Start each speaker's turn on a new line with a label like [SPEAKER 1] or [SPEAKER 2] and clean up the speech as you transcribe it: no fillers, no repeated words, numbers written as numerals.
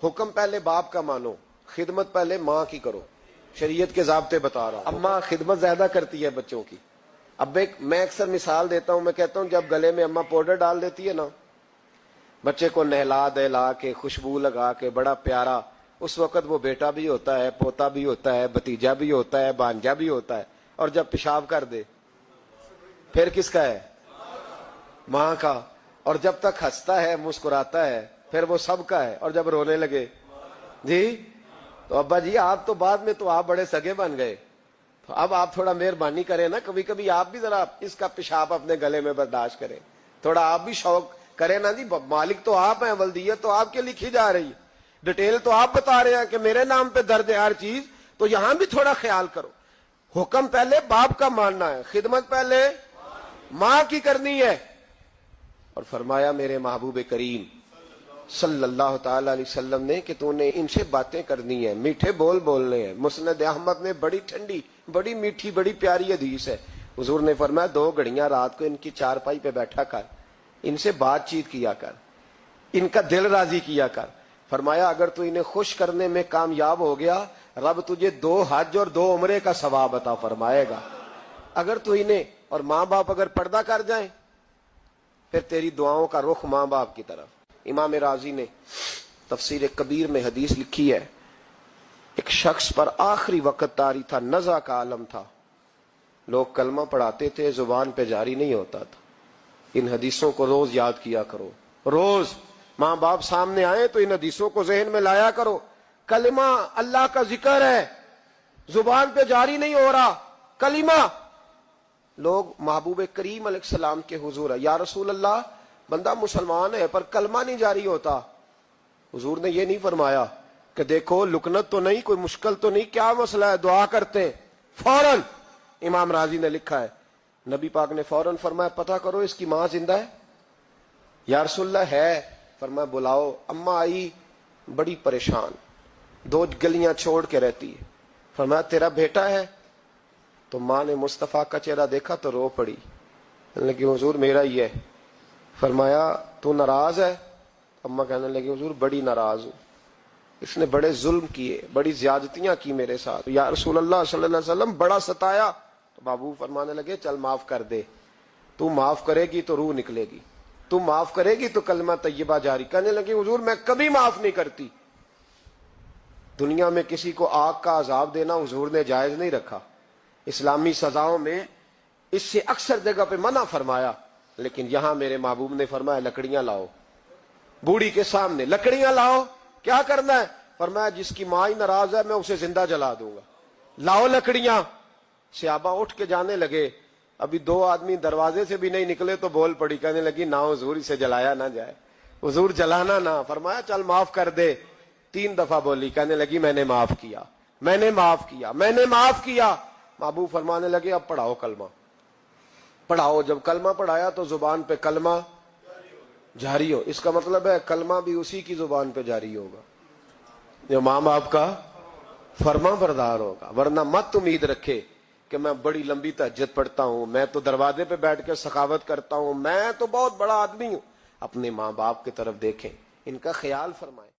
[SPEAKER 1] حکم پہلے باپ کا مانو، خدمت پہلے ماں کی کرو. شریعت کے ضابطے بتا رہا ہوں. اماں خدمت زیادہ کرتی ہے بچوں کی. اب میں اکثر مثال دیتا ہوں، میں کہتا ہوں جب گلے میں اماں پاؤڈر ڈال دیتی ہے نا، بچے کو نہلا دہلا کے خوشبو لگا کے بڑا پیارا، اس وقت وہ بیٹا بھی ہوتا ہے، پوتا بھی ہوتا ہے، بھتیجا بھی ہوتا ہے، بھانجا بھی ہوتا ہے. اور جب پیشاب کر دے پھر کس کا ہے؟ ماں کا. اور جب تک ہنستا ہے مسکراتا ہے پھر وہ سب کا ہے. اور جب رونے لگے جی تو ابا جی آپ تو بعد میں تو آپ بڑے سگے بن گئے، تو اب آپ تھوڑا مہربانی کریں نا، کبھی کبھی آپ بھی ذرا اس کا پیشاب اپنے گلے میں برداشت کریں، تھوڑا آپ بھی شوق کریں نا جی. مالک تو آپ ہیں، ولدیت تو آپ کے لکھی جا رہی ہے، ڈیٹیل تو آپ بتا رہے ہیں کہ میرے نام پہ درد ہے ہر چیز، تو یہاں بھی تھوڑا خیال کرو. حکم پہلے باپ کا ماننا ہے، خدمت پہلے ماں کی کرنی ہے. اور فرمایا میرے محبوب کریم صلی اللہ تعالی علیہ وسلم نے کہ تو نے ان سے باتیں کرنی ہے، میٹھے بول بولنے ہیں. مسند احمد میں بڑی ٹھنڈی، بڑی میٹھی، بڑی پیاری حدیث ہے. حضور نے فرمایا 2 گھڑیاں رات کو ان کی چارپائی پہ بیٹھا کر، ان سے بات چیت کیا کر، ان کا دل راضی کیا کر. فرمایا اگر تو انہیں خوش کرنے میں کامیاب ہو گیا، رب تجھے 2 حج اور 2 عمرے کا ثواب عطا فرمائے گا. اگر تو انہیں، اور ماں باپ اگر پردہ کر جائیں پھر تیری دعاؤں کا رخ ماں باپ کی طرف. امام راضی نے تفسیر کبیر میں حدیث لکھی ہے، ایک شخص پر آخری وقت طاری تھا، نزع کا عالم تھا، لوگ کلمہ پڑھاتے تھے، زبان پہ جاری نہیں ہوتا تھا. ان حدیثوں کو روز یاد کیا کرو، روز ماں باپ سامنے آئے تو ان حدیثوں کو ذہن میں لایا کرو. کلمہ اللہ کا ذکر ہے، زبان پہ جاری نہیں ہو رہا کلمہ. لوگ محبوب کریم علیہ السلام کے حضور ہے، یا رسول اللہ بندہ مسلمان ہے پر کلمہ نہیں جاری ہوتا. حضور نے یہ نہیں فرمایا کہ دیکھو لکنت تو نہیں، کوئی مشکل تو نہیں، کیا مسئلہ ہے، دعا کرتے ہیں. فوراً امام راضی نے لکھا ہے نبی پاک نے فوراً فرمایا پتہ کرو اس کی ماں زندہ ہے. یا رسول اللہ ہے. فرمایا بلاؤ. اماں آئی بڑی پریشان، 2 گلیاں چھوڑ کے رہتی ہے. فرمایا تیرا بیٹا ہے؟ تو ماں نے مصطفیٰ کا چہرہ دیکھا تو رو پڑی، کہنے لگی حضور میرا ہی ہے. فرمایا تو ناراض ہے؟ اماں کہنے لگی حضور بڑی ناراض ہوں، اس نے بڑے ظلم کیے، بڑی زیادتیاں کی میرے ساتھ. یا رسول اللہ صلی اللہ علیہ وسلم بڑا ستایا. تو بابو فرمانے لگے چل معاف کر دے، تو معاف کرے گی تو روح نکلے گی، تو معاف کرے گی تو کلمہ طیبہ جاری. کہنے لگی حضور میں کبھی معاف نہیں کرتی. دنیا میں کسی کو آگ کا عذاب دینا حضور نے جائز نہیں رکھا، اسلامی سزاؤں میں اس سے اکثر جگہ پہ منع فرمایا، لیکن یہاں میرے محبوب نے فرمایا لکڑیاں لاؤ. بوڑھی کے سامنے لکڑیاں لاؤ، کیا کرنا ہے؟ فرمایا جس کی ماں ہی ناراض ہے میں اسے زندہ جلا دوں گا، لاؤ لکڑیاں. صحابہ اٹھ کے جانے لگے، ابھی 2 آدمی دروازے سے بھی نہیں نکلے تو بول پڑی، کہنے لگی نہ حضور اسے جلایا نہ جائے، حضور جلانا نہ. فرمایا چل معاف کر دے. 3 دفعہ بولی، کہنے لگی میں نے معاف کیا، میں نے معاف کیا، میں نے معاف کیا. محبوب فرمانے لگے اب پڑھاؤ کلمہ، پڑھاؤ. جب کلمہ پڑھایا تو زبان پہ کلمہ جاری ہو. اس کا مطلب ہے کلمہ بھی اسی کی زبان پہ جاری ہوگا جو ماں باپ کا فرما بردار ہوگا. ورنہ مت امید رکھے کہ میں بڑی لمبی تہجد پڑھتا ہوں، میں تو دروازے پہ بیٹھ کے سخاوت کرتا ہوں، میں تو بہت بڑا آدمی ہوں. اپنے ماں باپ کی طرف دیکھیں، ان کا خیال فرمائیں.